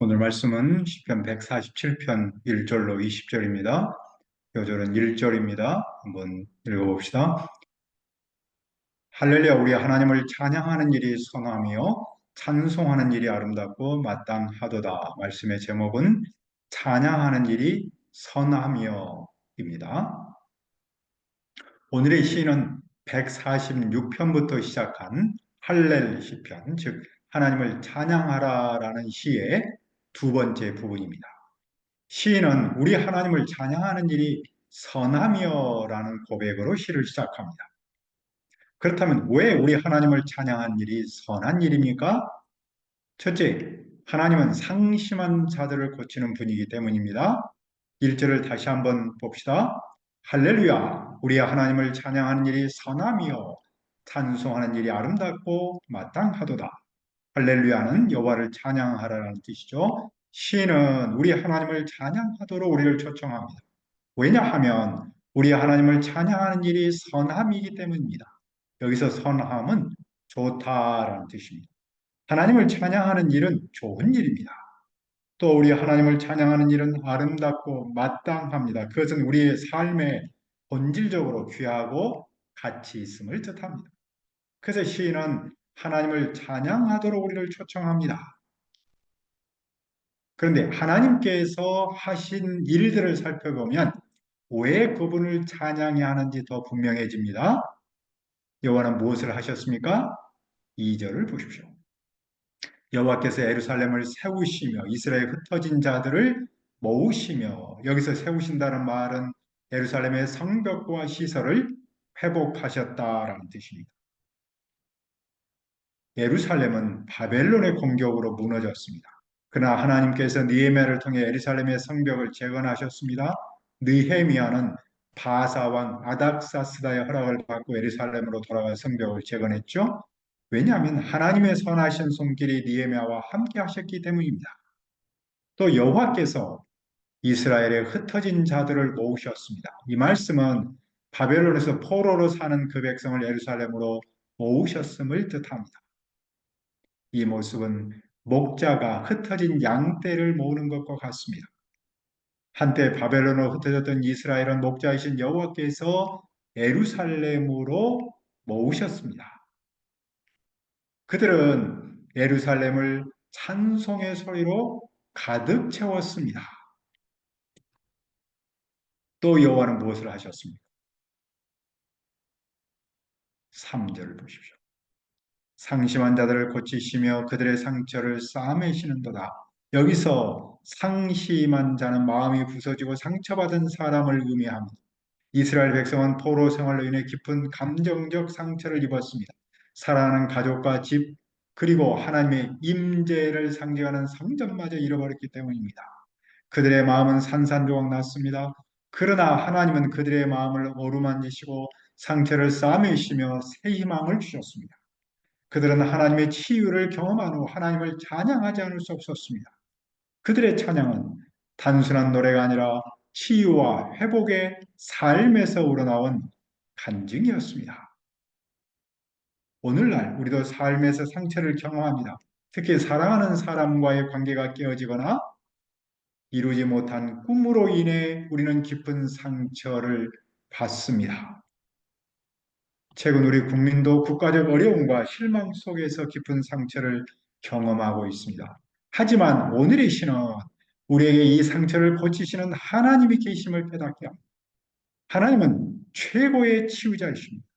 오늘 말씀은 시편 147편 1절로 20절입니다. 요절은 1절입니다. 한번 읽어봅시다. 할렐루야, 우리 하나님을 찬양하는 일이 선하며 찬송하는 일이 아름답고 마땅하도다. 말씀의 제목은 찬양하는 일이 선하며입니다. 오늘의 시는 146편부터 시작한 할렐 시편, 즉 하나님을 찬양하라라는 시의 두 번째 부분입니다. 시인은 우리 하나님을 찬양하는 일이 선하며라는 고백으로 시를 시작합니다. 그렇다면 왜 우리 하나님을 찬양하는 일이 선한 일입니까? 첫째, 하나님은 상심한 자들을 고치는 분이기 때문입니다. 1절을 다시 한번 봅시다. 할렐루야, 우리 하나님을 찬양하는 일이 선하며 찬송하는 일이 아름답고 마땅하도다. 할렐루야는 여호와를 찬양하라는 뜻이죠. 시는 우리 하나님을 찬양하도록 우리를 초청합니다. 왜냐하면 우리 하나님을 찬양하는 일이 선함이기 때문입니다. 여기서 선함은 좋다라는 뜻입니다. 하나님을 찬양하는 일은 좋은 일입니다. 또 우리 하나님을 찬양하는 일은 아름답고 마땅합니다. 그것은 우리의 삶에 본질적으로 귀하고 가치 있음을 뜻합니다. 그래서 시인은 하나님을 찬양하도록 우리를 초청합니다. 그런데 하나님께서 하신 일들을 살펴보면 왜 그분을 찬양해야 하는지 더 분명해집니다. 여호와는 무엇을 하셨습니까? 2절을 보십시오. 여호와께서 예루살렘을 세우시며 이스라엘 흩어진 자들을 모으시며, 여기서 세우신다는 말은 예루살렘의 성벽과 시설을 회복하셨다라는 뜻입니다. 예루살렘은 바벨론의 공격으로 무너졌습니다. 그러나 하나님께서 느헤미야를 통해 예루살렘의 성벽을 재건하셨습니다. 느헤미야는 바사 왕 아닥사스다의 허락을 받고 예루살렘으로 돌아가 성벽을 재건했죠. 왜냐하면 하나님의 선하신 손길이 느헤미야와 함께 하셨기 때문입니다. 또 여호와께서 이스라엘의 흩어진 자들을 모으셨습니다. 이 말씀은 바벨론에서 포로로 사는 그 백성을 예루살렘으로 모으셨음을 뜻합니다. 이 모습은 목자가 흩어진 양떼를 모으는 것과 같습니다. 한때 바벨론으로 흩어졌던 이스라엘은 목자이신 여호와께서 예루살렘으로 모으셨습니다. 그들은 예루살렘을 찬송의 소리로 가득 채웠습니다. 또 여호와는 무엇을 하셨습니까? 3절을 보십시오. 상심한 자들을 고치시며 그들의 상처를 싸매시는도다. 여기서 상심한 자는 마음이 부서지고 상처받은 사람을 의미합니다. 이스라엘 백성은 포로 생활로 인해 깊은 감정적 상처를 입었습니다. 사랑하는 가족과 집, 그리고 하나님의 임재를 상징하는 성전마저 잃어버렸기 때문입니다. 그들의 마음은 산산조각 났습니다. 그러나 하나님은 그들의 마음을 어루만지시고 상처를 싸매시며 새 희망을 주셨습니다. 그들은 하나님의 치유를 경험한 후 하나님을 찬양하지 않을 수 없었습니다. 그들의 찬양은 단순한 노래가 아니라 치유와 회복의 삶에서 우러나온 간증이었습니다. 오늘날 우리도 삶에서 상처를 경험합니다. 특히 사랑하는 사람과의 관계가 깨어지거나 이루지 못한 꿈으로 인해 우리는 깊은 상처를 받습니다. 최근 우리 국민도 국가적 어려움과 실망 속에서 깊은 상처를 경험하고 있습니다. 하지만 오늘의 시는 우리에게 이 상처를 고치시는 하나님이 계심을 깨닫게 합니다. 하나님은 최고의 치유자이십니다.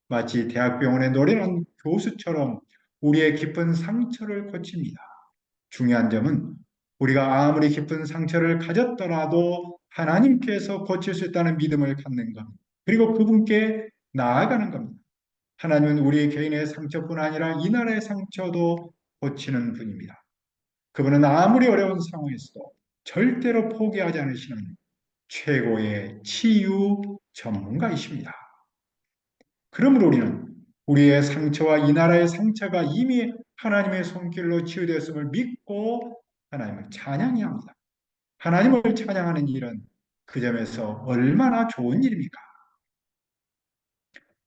마치 대학병원에 노련한 교수처럼 우리의 깊은 상처를 고칩니다. 중요한 점은 우리가 아무리 깊은 상처를 가졌더라도 하나님께서 고칠 수 있다는 믿음을 갖는 겁니다. 그리고 그분께 나아가는 겁니다. 하나님은 우리 개인의 상처뿐 아니라 이 나라의 상처도 고치는 분입니다. 그분은 아무리 어려운 상황에서도 절대로 포기하지 않으시는 최고의 치유 전문가이십니다. 그러므로 우리는 우리의 상처와 이 나라의 상처가 이미 하나님의 손길로 치유되었음을 믿고 하나님을 찬양해야 합니다. 하나님을 찬양하는 일은 그 점에서 얼마나 좋은 일입니까?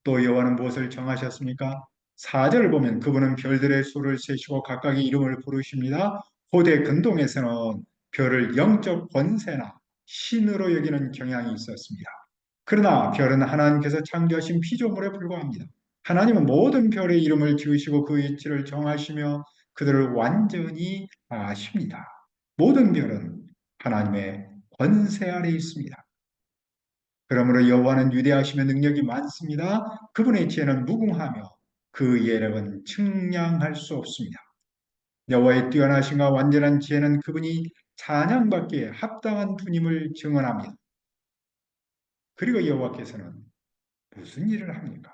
또 여호와는 무엇을 정하셨습니까? 4절을 보면 그분은 별들의 수를 세시고 각각의 이름을 부르십니다. 고대 근동에서는 별을 영적 권세나 신으로 여기는 경향이 있었습니다. 그러나 별은 하나님께서 창조하신 피조물에 불과합니다. 하나님은 모든 별의 이름을 지으시고 그 위치를 정하시며 그들을 완전히 아십니다. 모든 별은 하나님의 권세 아래 있습니다. 그러므로 여호와는 위대하시며 능력이 많습니다. 그분의 지혜는 무궁하며 그 예력은 측량할 수 없습니다. 여호와의 뛰어나심과 완전한 지혜는 그분이 찬양받기에 합당한 분임을 증언합니다. 그리고 여호와께서는 무슨 일을 합니까?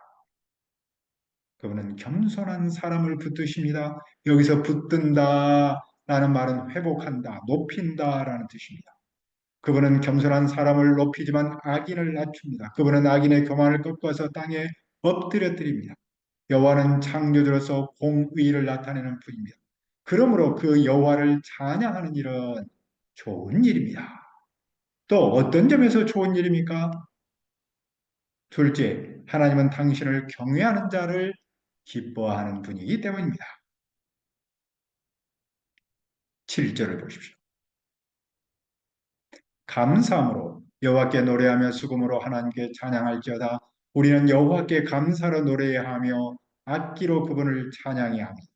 그분은 겸손한 사람을 붙드십니다. 여기서 붙든다라는 말은 회복한다, 높인다라는 뜻입니다. 그분은 겸손한 사람을 높이지만 악인을 낮춥니다. 그분은 악인의 교만을 꺾어서 땅에 엎드려뜨립니다. 여호와는 창조주로서 공의를 나타내는 분입니다. 그러므로 그 여호와를 찬양하는 일은 좋은 일입니다. 또 어떤 점에서 좋은 일입니까? 둘째, 하나님은 당신을 경외하는 자를 기뻐하는 분이기 때문입니다. 7절을 보십시오. 감사함으로 여호와께 노래하며 수금으로 하나님께 찬양할지어다. 우리는 여호와께 감사로 노래하며 악기로 그분을 찬양해야 합니다.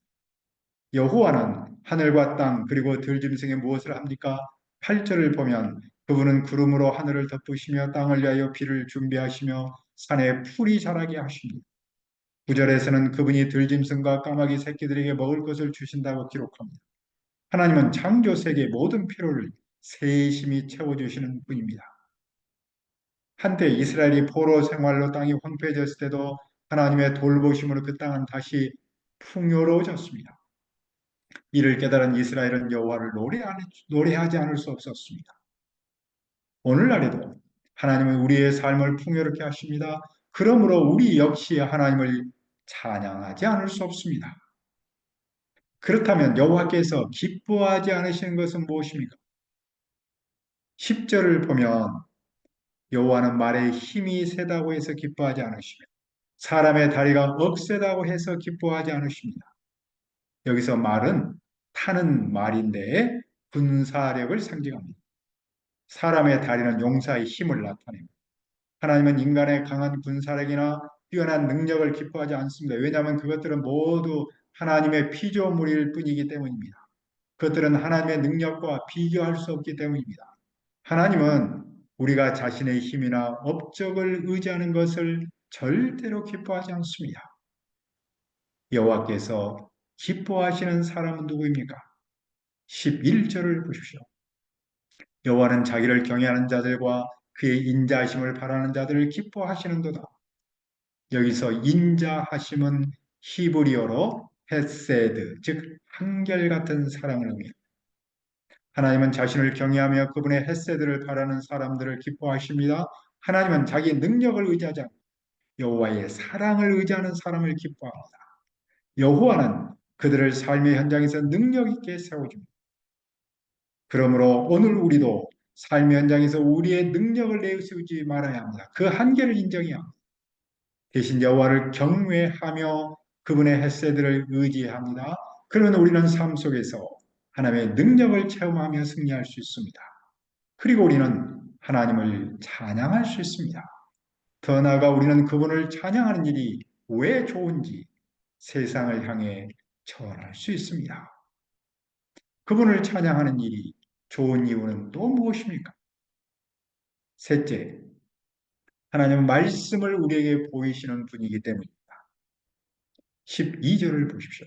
여호와는 하늘과 땅 그리고 들짐승에 무엇을 합니까? 8절을 보면 그분은 구름으로 하늘을 덮으시며 땅을 위하여 비를 준비하시며 산에 풀이 자라게 하십니다. 9절에서는 그분이 들짐승과 까마귀 새끼들에게 먹을 것을 주신다고 기록합니다. 하나님은 창조 세계의 모든 필요를 세심히 채워주시는 분입니다. 한때 이스라엘이 포로 생활로 땅이 황폐해졌을 때도 하나님의 돌보심으로 그 땅은 다시 풍요로워졌습니다. 이를 깨달은 이스라엘은 여호와를 노래하지 않을 수 없었습니다. 오늘날에도 하나님은 우리의 삶을 풍요롭게 하십니다. 그러므로 우리 역시 하나님을 찬양하지 않을 수 없습니다. 그렇다면 여호와께서 기뻐하지 않으시는 것은 무엇입니까? 10절을 보면 여호와는 말에 힘이 세다고 해서 기뻐하지 않으시며 사람의 다리가 억세다고 해서 기뻐하지 않으십니다. 여기서 말은 타는 말인데 군사력을 상징합니다. 사람의 다리는 용사의 힘을 나타냅니다. 하나님은 인간의 강한 군사력이나 뛰어난 능력을 기뻐하지 않습니다. 왜냐하면 그것들은 모두 하나님의 피조물일 뿐이기 때문입니다. 그것들은 하나님의 능력과 비교할 수 없기 때문입니다. 하나님은 우리가 자신의 힘이나 업적을 의지하는 것을 절대로 기뻐하지 않습니다. 여호와께서 기뻐하시는 사람은 누구입니까? 11절을 보십시오. 여호와는 자기를 경외하는 자들과 그의 인자하심을 바라는 자들을 기뻐하시는도다. 여기서 인자하심은 히브리어로 헤세드, 즉 한결같은 사랑을 의미합니다. 하나님은 자신을 경외하며 그분의 헤세드를 바라는 사람들을 기뻐하십니다. 하나님은 자기 능력을 의지하지 않고 여호와의 사랑을 의지하는 사람을 기뻐합니다. 여호와는 그들을 삶의 현장에서 능력 있게 세워줍니다. 그러므로 오늘 우리도 삶의 현장에서 우리의 능력을 내세우지 말아야 합니다. 그 한계를 인정해야 합니다. 대신 여호와를 경외하며 그분의 헤세드를 의지합니다. 그러면 우리는 삶 속에서 하나님의 능력을 체험하며 승리할 수 있습니다. 그리고 우리는 하나님을 찬양할 수 있습니다. 더 나아가 우리는 그분을 찬양하는 일이 왜 좋은지 세상을 향해 전할 수 있습니다. 그분을 찬양하는 일이 좋은 이유는 또 무엇입니까? 셋째, 하나님은 말씀을 우리에게 보이시는 분이기 때문입니다. 12절을 보십시오.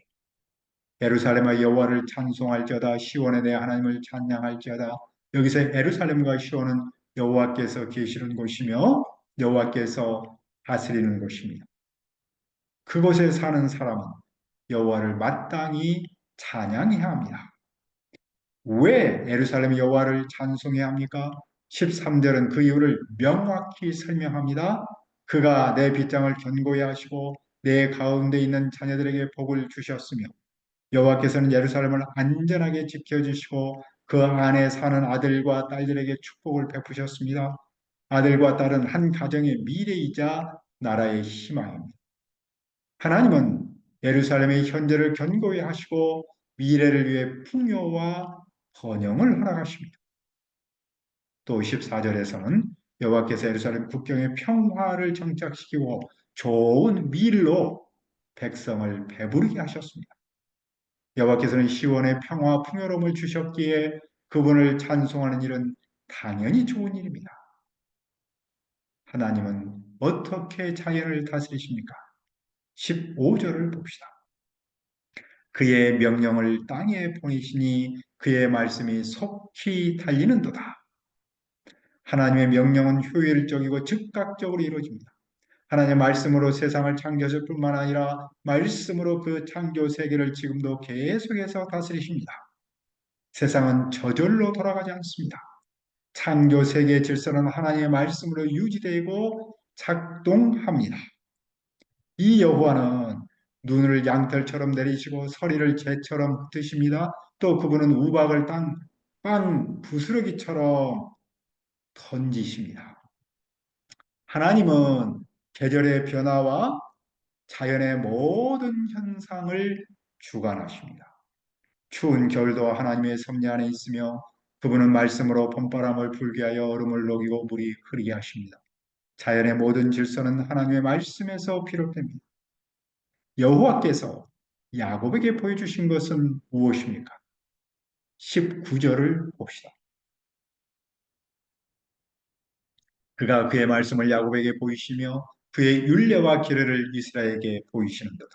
예루살렘의 여호와를 찬송할지어다 시온에 내 하나님을 찬양할지어다. 여기서 예루살렘과 시온은 여호와께서 계시는 곳이며 여호와께서 다스리는 곳입니다. 그곳에 사는 사람은 여호와를 마땅히 찬양해야 합니다. 왜 예루살렘 여호와를 찬송해야 합니까? 13절은 그 이유를 명확히 설명합니다. 그가 내 빗장을 견고히 하시고 내 가운데 있는 자녀들에게 복을 주셨으며 여호와께서는 예루살렘을 안전하게 지켜주시고 그 안에 사는 아들과 딸들에게 축복을 베푸셨습니다. 아들과 딸은 한 가정의 미래이자 나라의 희망입니다. 하나님은 예루살렘의 현재를 견고히 하시고 미래를 위해 풍요와 번영을 허락하십니다. 또 14절에서는 여호와께서 예루살렘 국경에 평화를 정착시키고 좋은 밀로 백성을 배부르게 하셨습니다. 여호와께서는 시온에 평화와 풍요로움을 주셨기에 그분을 찬송하는 일은 당연히 좋은 일입니다. 하나님은 어떻게 자연을 다스리십니까? 15절을 봅시다. 그의 명령을 땅에 보내시니 그의 말씀이 속히 달리는도다. 하나님의 명령은 효율적이고 즉각적으로 이루어집니다. 하나님의 말씀으로 세상을 창조하실 뿐만 아니라 말씀으로 그 창조 세계를 지금도 계속해서 다스리십니다. 세상은 저절로 돌아가지 않습니다. 창조 세계의 질서는 하나님의 말씀으로 유지되고 작동합니다. 이 여호와는 눈을 양털처럼 내리시고 서리를 재처럼 드십니다. 또 그분은 우박을 빵 부스러기처럼 던지십니다. 하나님은 계절의 변화와 자연의 모든 현상을 주관하십니다. 추운 겨울도 하나님의 섭리 안에 있으며 그분은 말씀으로 봄바람을 불게 하여 얼음을 녹이고 물이 흐르게 하십니다. 자연의 모든 질서는 하나님의 말씀에서 비롯됩니다. 여호와께서 야곱에게 보여주신 것은 무엇입니까? 19절을 봅시다. 그가 그의 말씀을 야곱에게 보이시며 그의 율례와 규례를 이스라엘에게 보이시는도다.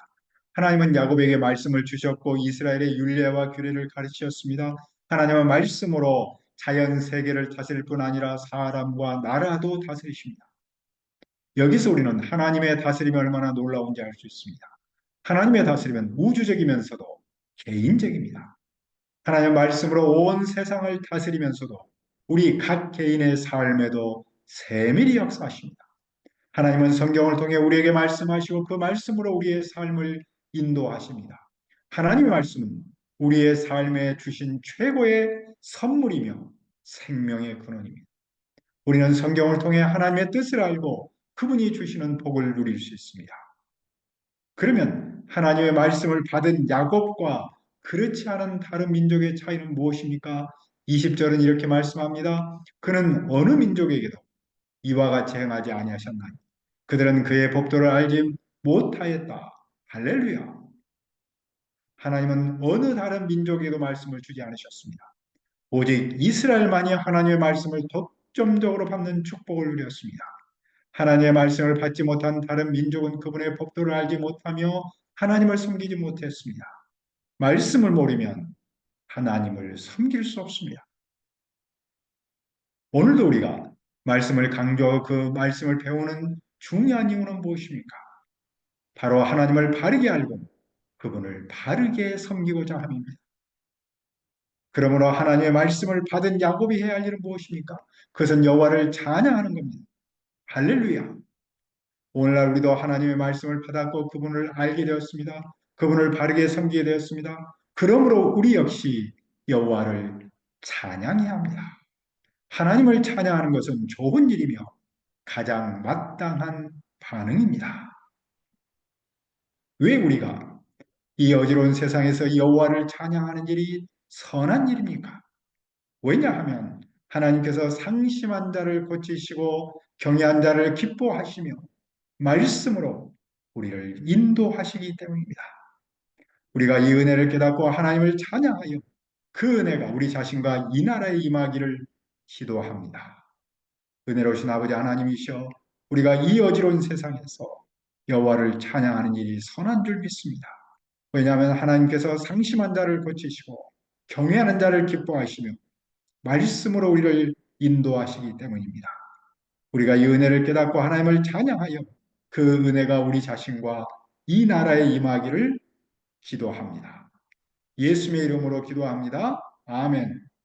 하나님은 야곱에게 말씀을 주셨고 이스라엘의 율례와 규례를 가르치셨습니다. 하나님은 말씀으로 자연 세계를 다스릴 뿐 아니라 사람과 나라도 다스리십니다. 여기서 우리는 하나님의 다스림이 얼마나 놀라운지 알 수 있습니다. 하나님의 다스림은 우주적이면서도 개인적입니다. 하나님의 말씀으로 온 세상을 다스리면서도 우리 각 개인의 삶에도 세밀히 역사하십니다. 하나님은 성경을 통해 우리에게 말씀하시고 그 말씀으로 우리의 삶을 인도하십니다. 하나님의 말씀은 우리의 삶에 주신 최고의 선물이며 생명의 근원입니다. 우리는 성경을 통해 하나님의 뜻을 알고 그분이 주시는 복을 누릴 수 있습니다. 그러면 하나님의 말씀을 받은 야곱과 그렇지 않은 다른 민족의 차이는 무엇입니까? 20절은 이렇게 말씀합니다. 그는 어느 민족에게도 이와 같이 행하지 아니하셨나니 그들은 그의 법도를 알지 못하였다. 할렐루야. 하나님은 어느 다른 민족에도 말씀을 주지 않으셨습니다. 오직 이스라엘만이 하나님의 말씀을 독점적으로 받는 축복을 누렸습니다. 하나님의 말씀을 받지 못한 다른 민족은 그분의 법도를 알지 못하며 하나님을 섬기지 못했습니다. 말씀을 모르면 하나님을 섬길 수 없습니다. 오늘도 우리가 말씀을 강조하고 그 말씀을 배우는 중요한 이유는 무엇입니까? 바로 하나님을 바르게 알고 그분을 바르게 섬기고자 함입니다. 그러므로 하나님의 말씀을 받은 야곱이 해야 할 일은 무엇입니까? 그것은 여호와를 찬양하는 겁니다. 할렐루야. 오늘날 우리도 하나님의 말씀을 받았고 그분을 알게 되었습니다. 그분을 바르게 섬기게 되었습니다. 그러므로 우리 역시 여호와를 찬양해야 합니다. 하나님을 찬양하는 것은 좋은 일이며 가장 마땅한 반응입니다. 왜 우리가 이 어지러운 세상에서 여호와를 찬양하는 일이 선한 일입니까? 왜냐하면 하나님께서 상심한 자를 고치시고 경외한 자를 기뻐하시며 말씀으로 우리를 인도하시기 때문입니다. 우리가 이 은혜를 깨닫고 하나님을 찬양하여 그 은혜가 우리 자신과 이 나라에 임하기를 기도합니다. 은혜로우신 아버지 하나님이시여 우리가 이 어지러운 세상에서 여호와를 찬양하는 일이 선한 줄 믿습니다. 왜냐하면 하나님께서 상심한 자를 고치시고 경외하는 자를 기뻐하시며 말씀으로 우리를 인도하시기 때문입니다. 우리가 이 은혜를 깨닫고 하나님을 찬양하여 그 은혜가 우리 자신과 이 나라에 임하기를 기도합니다. 예수님의 이름으로 기도합니다. 아멘.